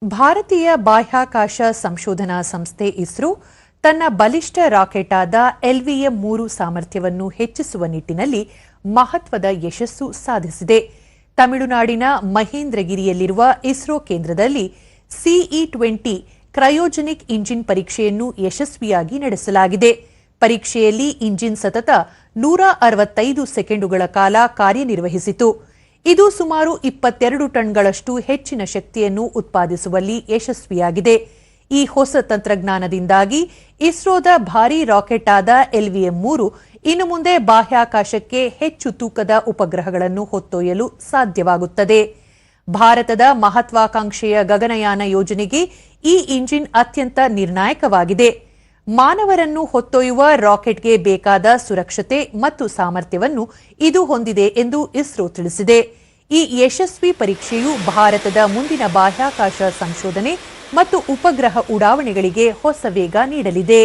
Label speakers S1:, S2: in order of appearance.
S1: ಭಾರತೀಯ ಬಾಹ್ಯಾಕಾಶ ಸಂಶೋಧನಾ ಸಂಸ್ಥೆ ಇಸ್ರೋ ತನ್ನ ಬಲಿಷ್ಠ ರಾಕೆಟ್ ಆದ LVM-3 ಸಾಮರ್ಥ್ಯವನ್ನು ಹೆಚ್ಚಿಸುವ ನಿಟ್ಟಿನಲ್ಲಿ ಮಹತ್ವದ ಯಶಸ್ಸು ಸಾಧಿಸಿದೆ. ತಮಿಳುನಾಡಿನ ಮಹೇಂದ್ರಗಿರಿಯಲ್ಲಿರುವ ಇಸ್ರೋ ಕೇಂದ್ರದಲ್ಲಿ CE-20 ಕ್ರಯೋಜೆನಿಕ್ ಇಂಜಿನ್ ಪರೀಕ್ಷೆಯನ್ನು ಯಶಸ್ವಿಯಾಗಿ ನಡೆಸಲಾಗಿದೆ. ಪರೀಕ್ಷೆಯಲ್ಲಿ ಇಂಜಿನ್ ಸತತ 165 ಸೆಕೆಂಡುಗಳ ಕಾಲ ಕಾರ್ಯನಿರ್ವಹಿಸಿತು. ಇದು ಸುಮಾರು 22 ಟನ್ಗಳಷ್ಟು ಹೆಚ್ಚಿನ ಶಕ್ತಿಯನ್ನು ಉತ್ಪಾದಿಸುವಲ್ಲಿ ಯಶಸ್ವಿಯಾಗಿದೆ. ಈ ಹೊಸ ತಂತ್ರಜ್ಞಾನದಿಂದಾಗಿ ಇಸ್ರೋದ ಭಾರೀ ರಾಕೆಟ್ ಆದ LVM-3 ಇನ್ನು ಮುಂದೆ ಬಾಹ್ಯಾಕಾಶಕ್ಕೆ ಹೆಚ್ಚು ತೂಕದ ಉಪಗ್ರಹಗಳನ್ನು ಹೊತ್ತೊಯ್ಯಲು ಸಾಧ್ಯವಾಗುತ್ತದೆ. ಭಾರತದ ಮಹತ್ವಾಕಾಂಕ್ಷೆಯ ಗಗನಯಾನ ಯೋಜನೆಗೆ ಈ ಇಂಜಿನ್ ಅತ್ಯಂತ ನಿರ್ಣಾಯಕವಾಗಿದೆ. ಮಾನವರನ್ನು ಹೊತ್ತೊಯ್ಯುವ ರಾಕೆಟ್ಗೆ ಬೇಕಾದ ಸುರಕ್ಷತೆ ಮತ್ತು ಸಾಮರ್ಥ್ಯವನ್ನು ಇದು ಹೊಂದಿದೆ ಎಂದು ಇಸ್ರೋ ತಿಳಿಸಿದೆ. ಈ ಯಶಸ್ವಿ ಪರೀಕ್ಷೆಯು ಭಾರತದ ಮುಂದಿನ ಬಾಹ್ಯಾಕಾಶ ಸಂಶೋಧನೆ ಮತ್ತು ಉಪಗ್ರಹ ಉಡಾವಣೆಗಳಿಗೆ ಹೊಸ ವೇಗ ನೀಡಲಿದೆ.